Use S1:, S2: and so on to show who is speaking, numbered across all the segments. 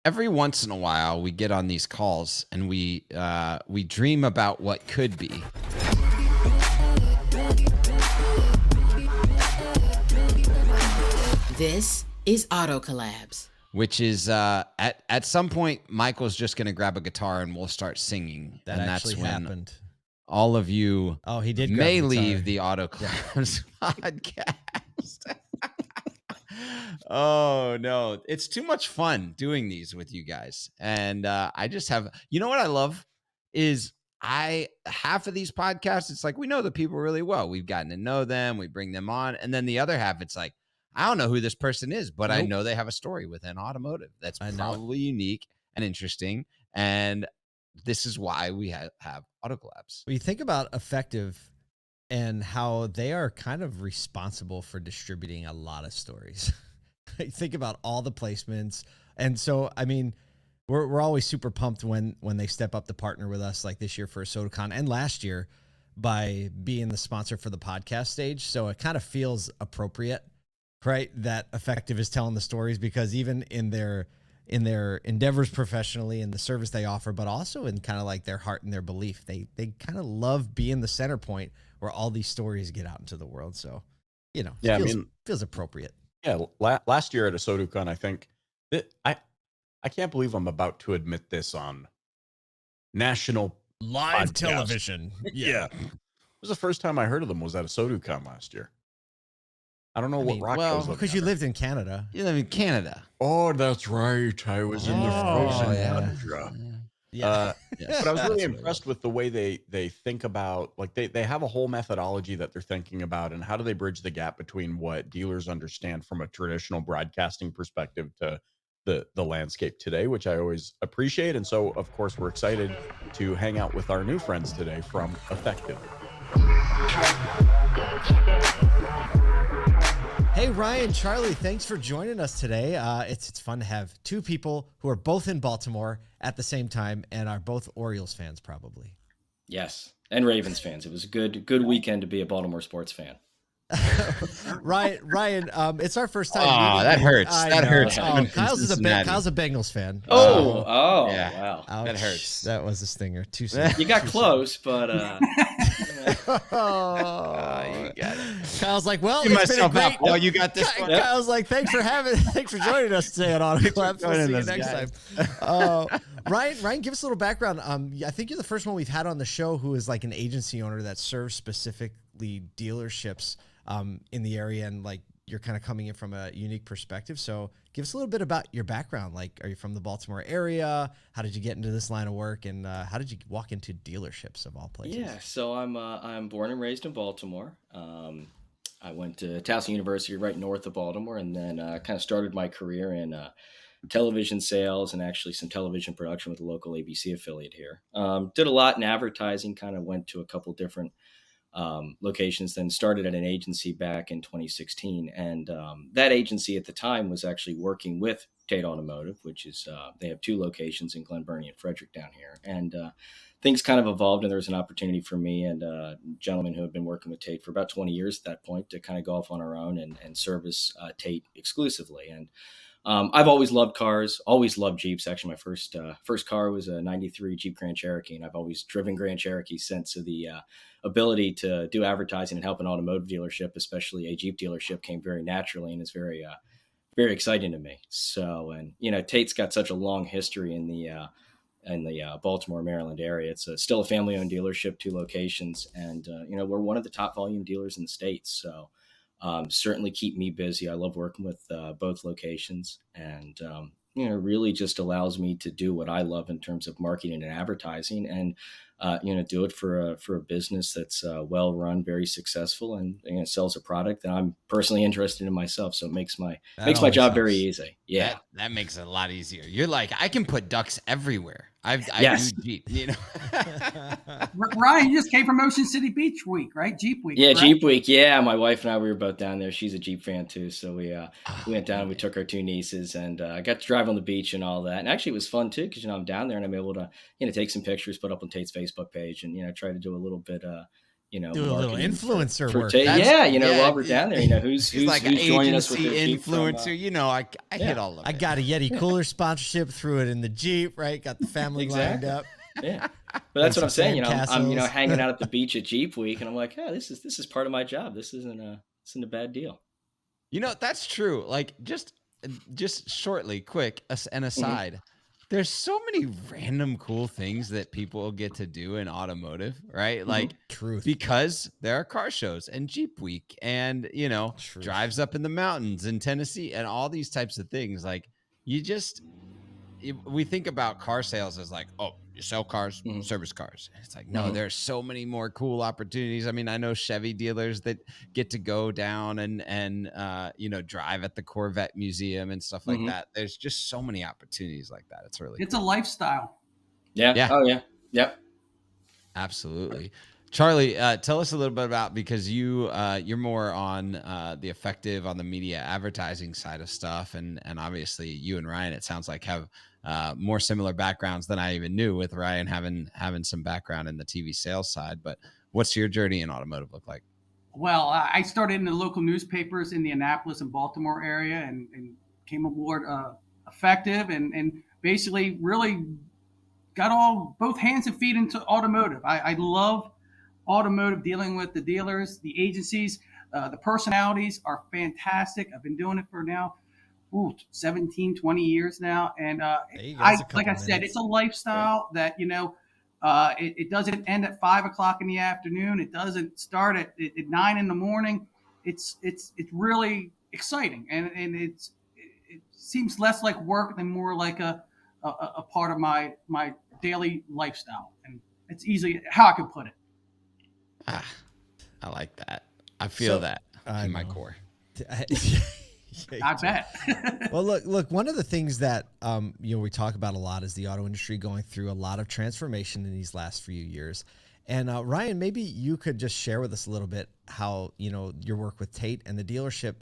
S1: every once in a while we get on these calls and we dream about what could be.
S2: This is Auto Collabs.
S1: Which is at some point Michael's just going to grab a guitar and we'll start singing.
S3: That
S1: and
S3: actually
S1: that's when
S3: happened.
S1: All of you
S3: he did
S1: may leave the Auto Collabs podcast. Oh no, it's too much fun doing these with you guys. And I just have, you know what I love is half of these podcasts, it's like we know the people really well. We've gotten to know them, we bring them on. And then the other half, it's like, I don't know who this person is, but I know they have a story within automotive that's probably unique and interesting. And this is why we have Auto Collabs.
S3: When you think about Effective and how they are kind of responsible for distributing a lot of stories. Think about all the placements. And so, I mean, we're always super pumped when they step up to partner with us, like this year for ASOTU and last year by being the sponsor for the podcast stage. So it kind of feels appropriate, right, that Effective is telling the stories, because even in their endeavors professionally and the service they offer, but also in kind of like their heart and their belief, they kind of love being the center point where all these stories get out into the world. So, you know, feels appropriate.
S4: Yeah, last year at ASOTU, I think that I can't believe I'm about to admit this on national
S3: live
S4: podcast.
S3: Television. Yeah.
S4: It was the first time I heard of them was at ASOTU last year. I don't know what rock shows.
S3: Because you lived in Canada.
S1: You live in Canada.
S4: Oh, that's right. I was in the frozen tundra.
S3: Yeah.
S4: But I was really impressed with the way they think about, like they have a whole methodology that they're thinking about, and how do they bridge the gap between what dealers understand from a traditional broadcasting perspective to the landscape today, which I always appreciate. And so, of course, we're excited to hang out with our new friends today from Effective.
S3: Hey, Ryan, Charlie, thanks for joining us today. It's fun to have two people who are both in Baltimore at the same time and are both Orioles fans, probably.
S5: Yes, and Ravens fans. It was a good weekend to be a Baltimore sports fan.
S3: Ryan, it's our first time.
S1: Oh, that hurts. That hurts.
S3: Oh, Kyle's a Bengals fan.
S5: Yeah. Wow.
S3: Ouch.
S1: That hurts.
S3: That was a stinger. Too soon.
S5: You got close, but
S1: you got it.
S3: Kyle's like, well,
S1: Give
S3: it's been a
S1: myself
S3: great.
S1: up. Oh, you got this one.
S3: Kyle's like, thanks for joining us today on Auto Collabs. We'll see you next time. Ryan, give us a little background. I think you're the first one we've had on the show who is like an agency owner that serves specifically dealerships in the area, and like you're kind of coming in from a unique perspective. So give us a little bit about your background. Like, are you from the Baltimore area? How did you get into this line of work? And how did you walk into dealerships of all places?
S5: yeah. So I'm born and raised in Baltimore. I went to Towson University right north of Baltimore, and then kind of started my career in television sales and actually some television production with a local ABC affiliate here. Did a lot in advertising, kind of went to a couple different locations, then started at an agency back in 2016. And that agency at the time was actually working with Tate Automotive, which is, they have two locations in Glen Burnie and Frederick down here. And things kind of evolved, and there was an opportunity for me and a gentleman who had been working with Tate for about 20 years at that point to kind of go off on our own and service Tate exclusively. And I've always loved cars, always loved Jeeps. Actually, my first car was a 93 Jeep Grand Cherokee, and I've always driven Grand Cherokee since. So the ability to do advertising and help an automotive dealership, especially a Jeep dealership, came very naturally and is very, very exciting to me. So, and, you know, Tate's got such a long history in the Baltimore, Maryland area. It's still a family-owned dealership, two locations, and, you know, we're one of the top volume dealers in the States. So, certainly keep me busy. I love working with both locations, and you know, really just allows me to do what I love in terms of marketing and advertising, and you know, do it for a business that's well run, very successful, and you know, sells a product that I'm personally interested in myself. So it makes my job very easy. Yeah,
S1: that makes it a lot easier. You're like, I can put ducks everywhere. I
S5: Yes.
S1: do Jeep, you know.
S6: Ryan, you just came from Ocean City Beach Week, right? Jeep Week.
S5: Yeah,
S6: correct?
S5: Jeep Week. Yeah, my wife and I, we were both down there. She's a Jeep fan too, so we went down and we took our two nieces, and I got to drive on the beach and all that. And actually, it was fun too, because you know, I'm down there and I'm able to, you know, take some pictures, put up on Tate's Facebook page, and you know, try to do a little bit
S3: Do a little
S5: marketing
S3: influencer
S5: for
S3: work.
S5: Yeah, while we're down there,
S1: He's
S5: who's
S1: like
S5: who's joining us with
S1: agency
S5: their Jeep from,
S1: influencer. I hit all of it.
S3: I got a Yeti cooler sponsorship, threw it in the Jeep, right? Got the family lined
S5: Exactly.
S3: up.
S5: Yeah, but that's what I'm saying. I'm
S3: Sandcastles.
S5: hanging out at the beach at Jeep Week, and I'm like, yeah, this is part of my job. This isn't a bad deal.
S1: That's true. Like just shortly, quick, an aside. There's so many random cool things that people get to do in automotive, right? Like
S3: Truth.
S1: because there are car shows and Jeep Week and,
S3: Truth.
S1: drives up in the mountains in Tennessee and all these types of things. Like we think about car sales as like, oh, you sell cars, service cars. And it's like, no, there's so many more cool opportunities. I mean, I know Chevy dealers that get to go down and drive at the Corvette Museum and stuff like that. There's just so many opportunities like that. It's really
S6: It's
S1: cool.
S6: a lifestyle.
S5: Yeah. Oh yeah. Yep.
S1: Absolutely. Charlie, tell us a little bit about, because you're more on the effective on the media advertising side of stuff, and obviously you and Ryan, it sounds like, have more similar backgrounds than I even knew, with Ryan having some background in the TV sales side. But what's your journey in automotive look like?
S6: Well, I started in the local newspapers in the Annapolis and Baltimore area, and came aboard effective, and basically really got both hands and feet into automotive. I love automotive, dealing with the dealers, the agencies. The personalities are fantastic. I've been doing it for now 17, 20 years now. And like I said, it's a lifestyle that, it doesn't end at 5 o'clock in the afternoon. It doesn't start at 9 in the morning. It's really exciting. And it seems less like work than more like a part of my daily lifestyle. And it's easily how I could put it.
S1: I like that. I feel that in my core.
S6: I bet.
S3: Well, look. One of the things that we talk about a lot is the auto industry going through a lot of transformation in these last few years. And Ryan, maybe you could just share with us a little bit how your work with Tate and the dealership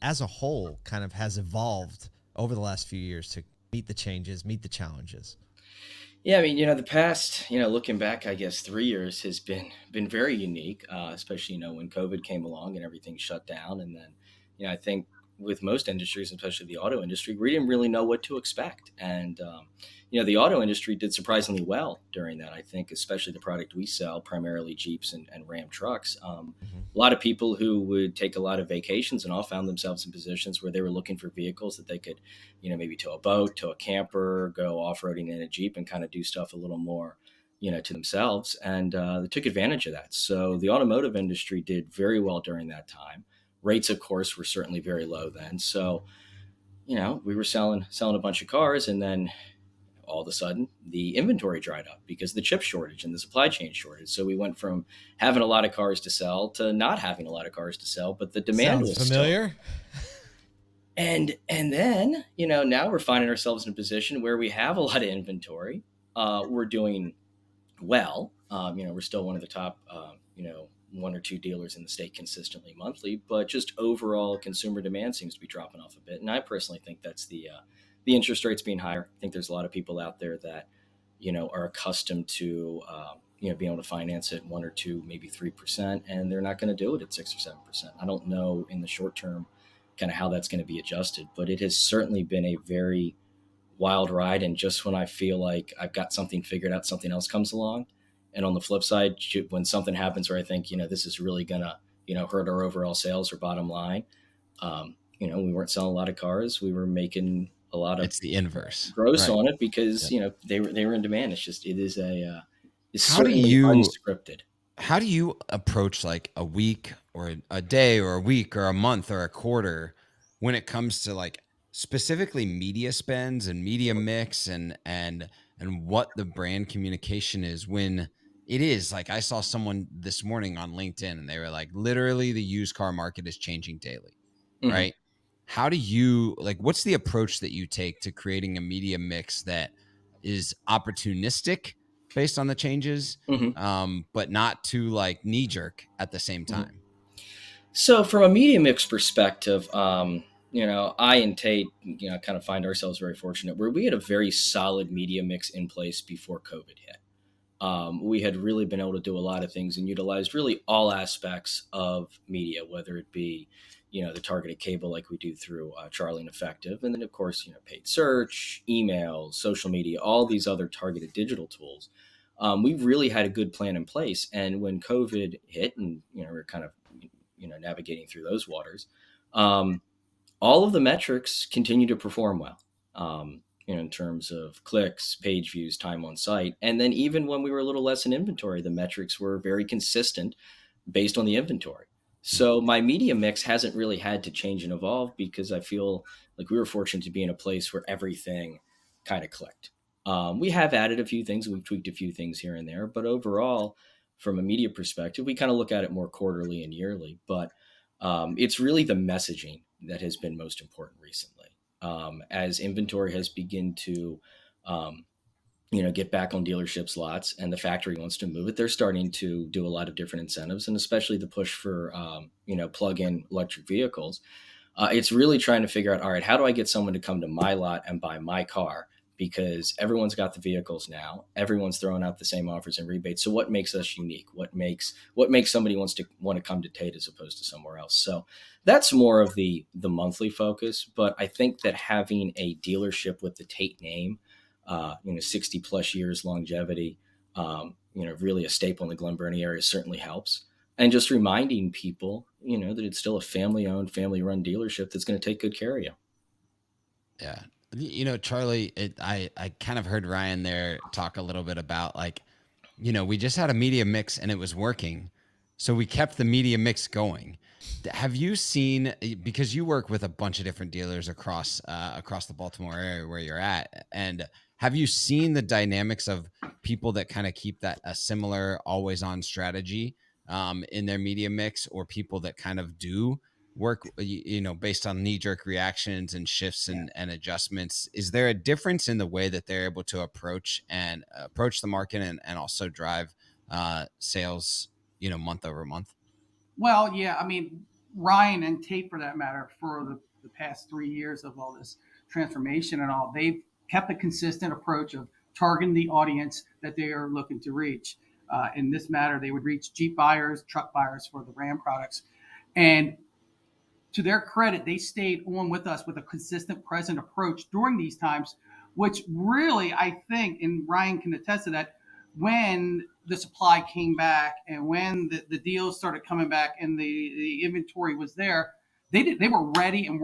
S3: as a whole kind of has evolved over the last few years to meet the changes, meet the challenges.
S5: Yeah, I mean, the past, looking back, I guess 3 years has been very unique, especially, when COVID came along and everything shut down. And then, I think with most industries, especially the auto industry, we didn't really know what to expect. And, the auto industry did surprisingly well during that. I think, especially the product we sell, primarily Jeeps and Ram trucks. A lot of people who would take a lot of vacations and all found themselves in positions where they were looking for vehicles that they could, maybe tow a boat, tow a camper, go off-roading in a Jeep, and kind of do stuff a little more, to themselves. And they took advantage of that. So the automotive industry did very well during that time. Rates, of course, were certainly very low then. So, we were selling a bunch of cars, and then all of a sudden the inventory dried up because of the chip shortage and the supply chain shortage. So we went from having a lot of cars to sell to not having a lot of cars to sell, but the demand was
S3: familiar.
S5: And then, now we're finding ourselves in a position where we have a lot of inventory. We're doing well. We're still one of the top, one or two dealers in the state consistently monthly, but just overall consumer demand seems to be dropping off a bit. And I personally think that's the interest rates being higher. I think there's a lot of people out there that, are accustomed to, being able to finance it 1 or 2, maybe 3%, and they're not going to do it at 6 or 7%. I don't know in the short term kind of how that's going to be adjusted, but it has certainly been a very wild ride. And just when I feel like I've got something figured out, something else comes along. And on the flip side, when something happens where I think, this is really going to, hurt our overall sales or bottom line, we weren't selling a lot of cars. We were making a lot of
S1: it's the inverse
S5: gross on it because they were in demand. It's just it's
S1: how do you
S5: unscripted.
S1: How do you approach like a week or a day or a week or a month or a quarter when it comes to like specifically media spends and media mix and what the brand communication is, when it is like, I saw someone this morning on LinkedIn and they were like, literally the used car market is changing daily, right? How do you what's the approach that you take to creating a media mix that is opportunistic based on the changes, but not too like knee jerk at the same time?
S5: So from a media mix perspective, I and Tate, kind of find ourselves very fortunate where we had a very solid media mix in place before COVID hit. we had really been able to do a lot of things and utilized really all aspects of media, whether it be, the targeted cable like we do through Charlie and Effective, and then of course, paid search, emails, social media, all these other targeted digital tools. We really had a good plan in place. And when COVID hit, and we're kind of navigating through those waters, all of the metrics continue to perform well. In terms of clicks, page views, time on site. And then even when we were a little less in inventory, the metrics were very consistent based on the inventory. So my media mix hasn't really had to change and evolve because I feel like we were fortunate to be in a place where everything kind of clicked. We have added a few things, we've tweaked a few things here and there, but overall, from a media perspective, we kind of look at it more quarterly and yearly. But it's really the messaging that has been most important recently. As inventory has begun to, get back on dealerships' lots, and the factory wants to move it, they're starting to do a lot of different incentives, and especially the push for, plug-in electric vehicles. It's really trying to figure out, all right, how do I get someone to come to my lot and buy my car? Because everyone's got the vehicles now. Everyone's throwing out the same offers and rebates. So what makes us unique? What makes somebody want to come to Tate as opposed to somewhere else? So that's more of the monthly focus. But I think that having a dealership with the Tate name, 60 plus years longevity, really a staple in the Glen Burnie area certainly helps. And just reminding people, that it's still a family-owned, family-run dealership that's going to take good care of you.
S1: Yeah. Charlie, I kind of heard Ryan there talk a little bit about we just had a media mix and it was working. So we kept the media mix going. Have you seen, because you work with a bunch of different dealers across the Baltimore area where you're at, and have you seen the dynamics of people that kind of keep that a similar always on strategy in their media mix, or people that kind of do work, based on knee-jerk reactions and shifts and adjustments? Is there a difference in the way that they're able to approach the market and also drive sales, month over month?
S6: Well, yeah, I mean, Ryan and Tate, for that matter, for the past 3 years of all this transformation and all, they've kept a consistent approach of targeting the audience that they are looking to reach. In this matter, they would reach Jeep buyers, truck buyers for the Ram products. And to their credit, they stayed on with us with a consistent, present approach during these times, which really, I think, and Ryan can attest to that, when the supply came back and when the deals started coming back and the inventory was there, they were ready and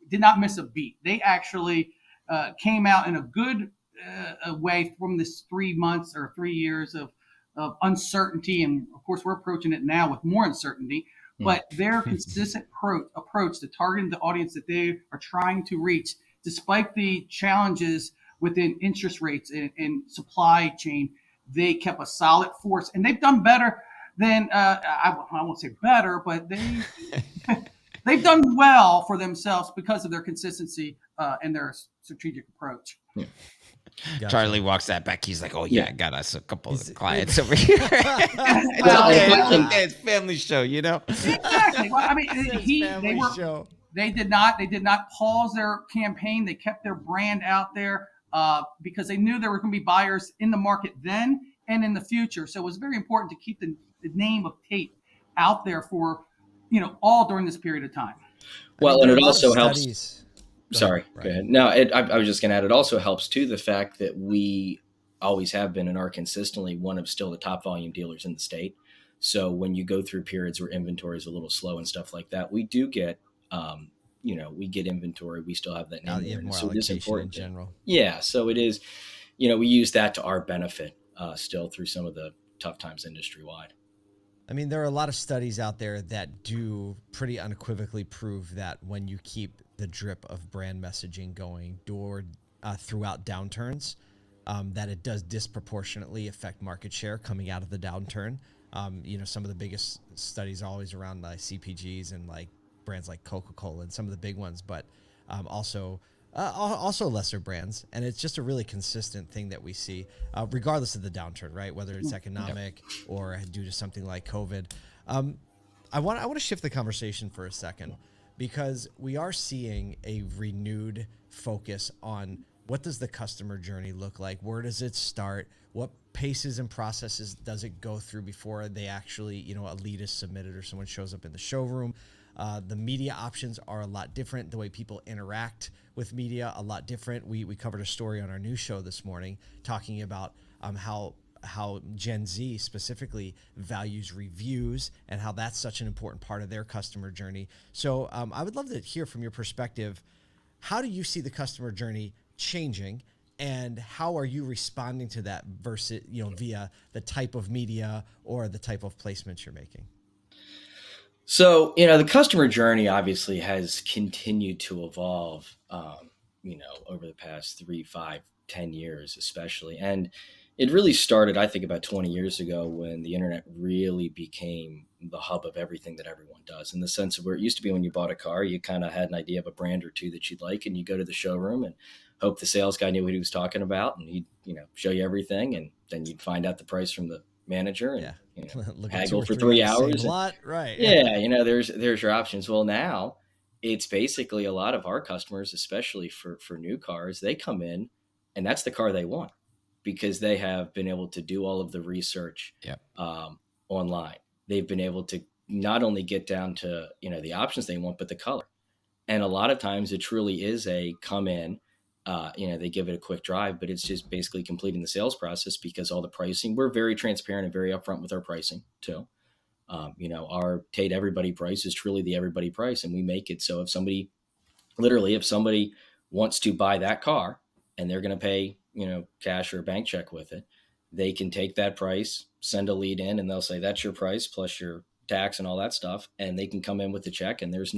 S6: did not miss a beat. They actually came out in a good way from this 3 months or 3 years of uncertainty. And of course, we're approaching it now with more uncertainty. But their consistent approach to targeting the audience that they are trying to reach, despite the challenges within interest rates and supply chain, they kept a solid force, and they've done better than I won't say better, but they've done well for themselves because of their consistency and their strategic approach.
S5: Yeah.
S3: Gotcha.
S1: Charlie walks that back. He's like, "Oh yeah,
S5: Yeah.
S1: got us a couple of clients over here." It's family show,
S6: Exactly. Well, I mean,
S3: show.
S6: they did not pause their campaign. They kept their brand out there because they knew there were going to be buyers in the market then and in the future. So it was very important to keep the name of Tate out there for all during this period of time.
S5: Well, and it also helps.
S3: Studies.
S5: Sorry, go ahead. No, I was just going to add, it also helps too, the fact that we always have been and are consistently one of still the top volume dealers in the state. So when you go through periods where inventory is a little slow and stuff like that, we do get, we get inventory. We still have that name.
S3: More
S5: So it is
S3: allocation
S5: important.
S3: in general.
S5: Yeah. So it is, we use that to our benefit still through some of the tough times industry wide.
S3: I mean, there are a lot of studies out there that do pretty unequivocally prove that when you keep the drip of brand messaging going throughout downturns, that it does disproportionately affect market share coming out of the downturn. Some of the biggest studies are always around like CPGs and like brands like Coca-Cola and some of the big ones, but also lesser brands. And it's just a really consistent thing that we see, regardless of the downturn, right? Whether it's economic or due to something like COVID. I want to shift the conversation for a second, because we are seeing a renewed focus on what does the customer journey look like? Where does it start? What paces and processes does it go through before they actually, you know, a lead is submitted or someone shows up in the showroom? The media options are a lot different. The way people interact with media, a lot different. We covered a story on our news show this morning talking about how Gen Z specifically values reviews and how that's such an important part of their customer journey. So I would love to hear from your perspective, how do you see the customer journey changing, and how are you responding to that versus, you know, via the type of media or the type of placements you're making?
S5: So, the customer journey obviously has continued to evolve, over the past 3, 5, 10 years, especially. And it really started, I think, about 20 years ago when the internet really became the hub of everything that everyone does, in the sense of where it used to be when you bought a car, you kind of had an idea of a brand or two that you'd like, and you go to the showroom and hope the sales guy knew what he was talking about, and he'd, show you everything, and then you'd find out the price from the manager and,
S3: Yeah. Look at 2
S5: haggle
S3: or
S5: for
S3: 3
S5: 3
S3: items, save
S5: hours.
S3: a lot. Right.
S5: Yeah, there's your options. Well, now it's basically a lot of our customers, especially for new cars, they come in and that's the car they want because they have been able to do all of the research
S1: Yep.
S5: online. They've been able to not only get down to the options they want, but the color. And a lot of times it truly is a come in. They give it a quick drive, but it's just basically completing the sales process because all the pricing, we're very transparent and very upfront with our pricing too. Our Tate Everybody price is truly the everybody price, and we make it so if somebody wants to buy that car and they're going to pay, cash or a bank check with it, they can take that price, send a lead in, and they'll say that's your price plus your tax and all that stuff, and they can come in with the check, and there's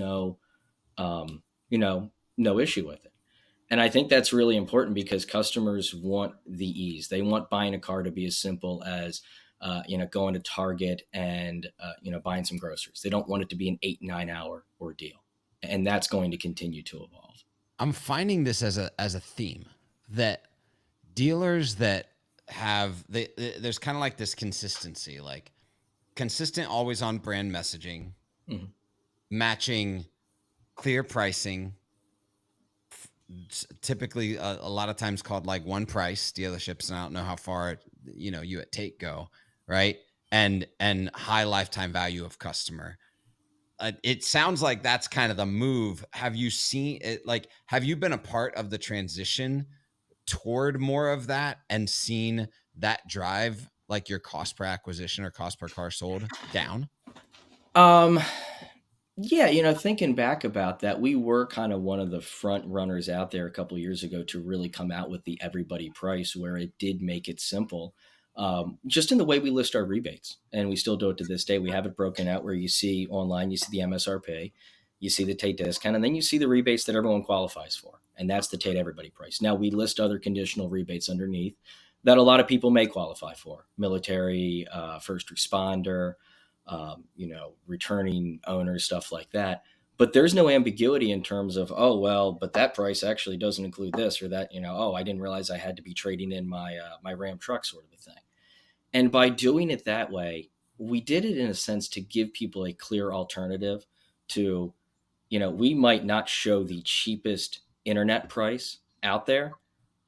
S5: um, no issue with it. And I think that's really important because customers want the ease. They want buying a car to be as simple as, going to Target and, buying some groceries. They don't want it to be an 8-9 hour ordeal. And that's going to continue to evolve.
S1: I'm finding this as a theme that dealers that have there's kind of like this consistency, like consistent, always on brand messaging, matching clear pricing, typically a lot of times called like one price dealerships, and I don't know how far you at Tate go, right? And high lifetime value of customer. It sounds like that's kind of the move. Have you seen it? Like, have you been a part of the transition toward more of that and seen that drive like your cost per acquisition or cost per car sold down?
S5: Yeah, thinking back about that, we were kind of one of the front runners out there a couple of years ago to really come out with the everybody price, where it did make it simple, just in the way we list our rebates. And we still do it to this day. We have it broken out where you see online, you see the MSRP, you see the Tate discount, and then you see the rebates that everyone qualifies for. And that's the Tate everybody price. Now we list other conditional rebates underneath that a lot of people may qualify for: military, first responder, returning owners, stuff like that. But there's no ambiguity in terms of, oh, well, but that price actually doesn't include this or that, oh, I didn't realize I had to be trading in my Ram truck, sort of a thing. And by doing it that way, we did it in a sense to give people a clear alternative to, we might not show the cheapest internet price out there,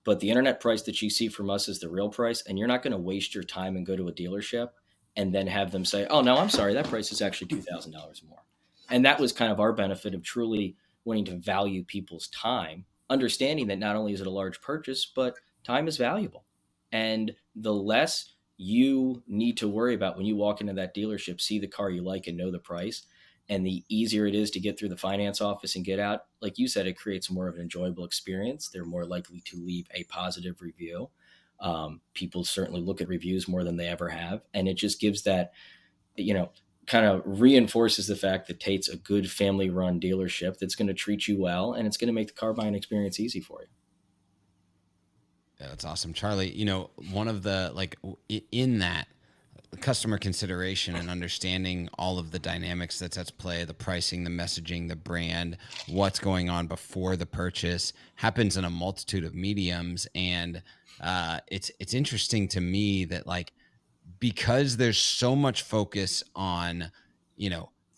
S5: but the internet price that you see from us is the real price. And you're not going to waste your time and go to a dealership and then have them say, oh, no, I'm sorry, that price is actually $2,000 more. And that was kind of our benefit of truly wanting to value people's time, understanding that not only is it a large purchase, but time is valuable. And the less you need to worry about when you walk into that dealership, see the car you like and know the price, and the easier it is to get through the finance office and get out, like you said, it creates more of an enjoyable experience. They're more likely to leave a positive review. People certainly look at reviews more than they ever have. And it just gives that, kind of reinforces the fact that Tate's a good family run dealership that's going to treat you well, and it's going to make the car buying experience easy for you.
S1: Yeah, that's awesome. Charlie, one of the, like, in that customer consideration and understanding all of the dynamics that's at play, the pricing, the messaging, the brand, what's going on before the purchase happens in a multitude of mediums. And it's interesting to me that, like, because there's so much focus on,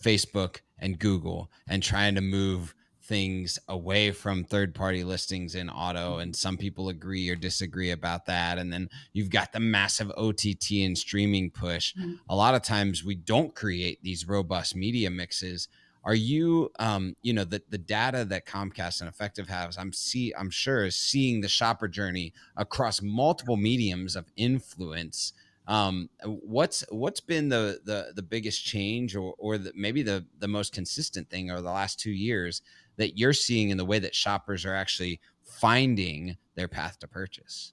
S1: Facebook and Google and trying to move things away from third-party listings in auto, and some people agree or disagree about that. And then you've got the massive OTT and streaming push. A lot of times we don't create these robust media mixes. Are you, the data that Comcast and Effective has, I'm sure is seeing the shopper journey across multiple mediums of influence. What's been the biggest change, or maybe the most consistent thing over the last 2 years that you're seeing in the way that shoppers are actually finding their path to purchase?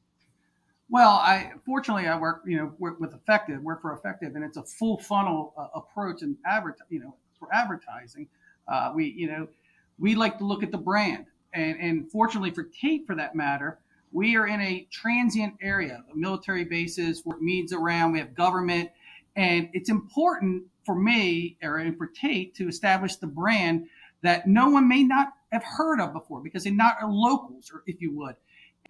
S6: Well, fortunately I work with Effective, work for Effective, and it's a full funnel approach and for advertising. We like to look at the brand, and fortunately for Tate, for that matter, we are in a transient area, military bases, work needs around. We have government, and it's important for me and for Tate to establish the brand that no one may not have heard of before because they're not locals, or if you would.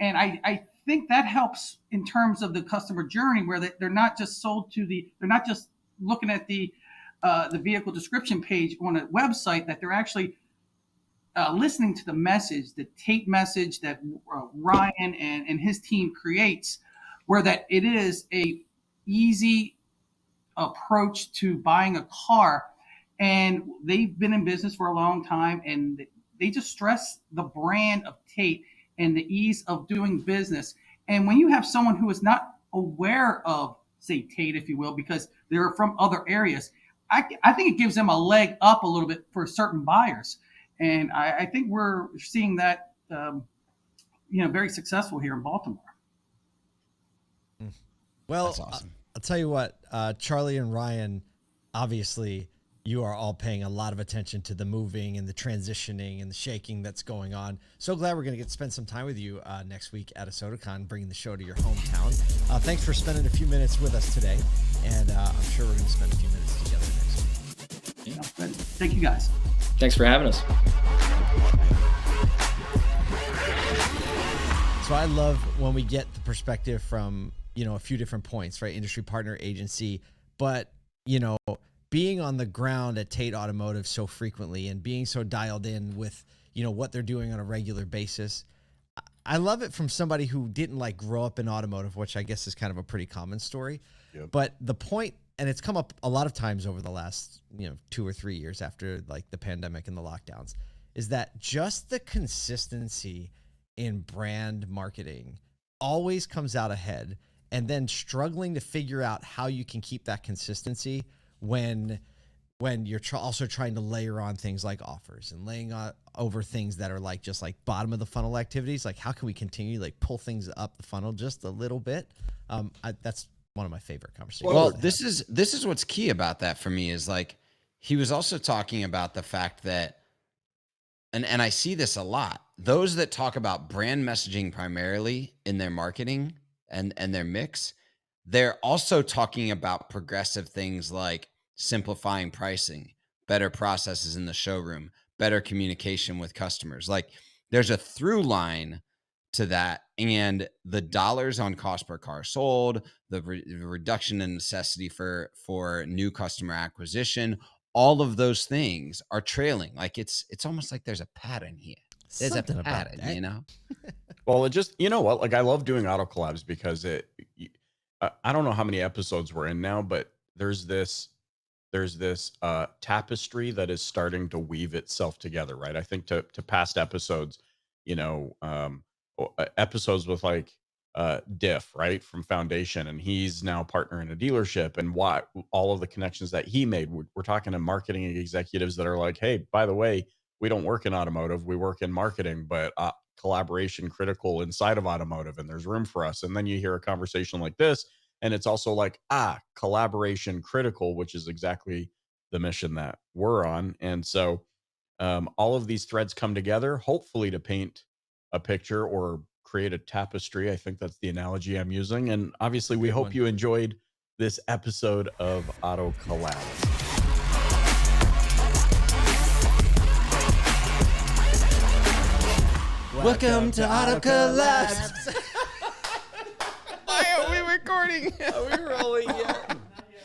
S6: And I think that helps in terms of the customer journey, where they're not just they're not just looking at the vehicle description page on a website, that they're actually listening to the message, the Tate message that Ryan and his team creates, where that it is a easy approach to buying a car. And they've been in business for a long time, and they just stress the brand of Tate and the ease of doing business. And when you have someone who is not aware of, say, Tate, if you will, because they're from other areas, I think it gives them a leg up a little bit for certain buyers. And I think we're seeing that, very successful here in Baltimore.
S3: Well,
S1: That's awesome.
S3: I'll tell you what, Charlie and Ryan, obviously you are all paying a lot of attention to the moving and the transitioning and the shaking that's going on. So glad we're going to get to spend some time with you next week at ASOTUCon, bringing the show to your hometown. Thanks for spending a few minutes with us today. And I'm sure we're going to spend a few minutes together next week.
S6: Yeah. Thank you, guys.
S5: Thanks for having us.
S3: So I love when we get the perspective from, a few different points, right? Industry partner, agency, but, being on the ground at Tate Automotive so frequently and being so dialed in with, what they're doing on a regular basis. I love it from somebody who didn't grow up in automotive, which I guess is kind of a pretty common story. Yep. But the point, and it's come up a lot of times over the last, 2 or 3 years after the pandemic and the lockdowns, is that just the consistency in brand marketing always comes out ahead, and then struggling to figure out how you can keep that consistency when you're also trying to layer on things like offers and laying over things that are just bottom of the funnel activities. How can we continue pull things up the funnel just a little bit? That's one of my favorite conversations.
S1: Well, this is what's key about that for me is he was also talking about the fact that, and I see this a lot, those that talk about brand messaging primarily in their marketing and their mix, they're also talking about progressive things like simplifying pricing, better processes in the showroom, better communication with customers. There's a through line to that, and the dollars on cost per car sold, the reduction in necessity for new customer acquisition, all of those things are trailing. It's almost like there's a pattern here. There's
S3: Something
S1: a pattern,
S4: Well, it just, what? I love doing auto collabs because I don't know how many episodes we're in now, but there's this tapestry that is starting to weave itself together, right? I think to past episodes, episodes with Diff, right, from Foundation, and he's now partner in a dealership, and why all of the connections that he made. We're talking to marketing executives that are hey, by the way, we don't work in automotive, we work in marketing, but collaboration critical inside of automotive, and there's room for us. And then you hear a conversation like this, and it's also collaboration critical, which is exactly the mission that we're on. And so all of these threads come together, hopefully to paint a picture or create a tapestry. I think that's the analogy I'm using. And obviously we hope you enjoyed this episode of Auto Collabs.
S1: Welcome to Auto Collabs. Why are we recording?
S3: Are we rolling yet?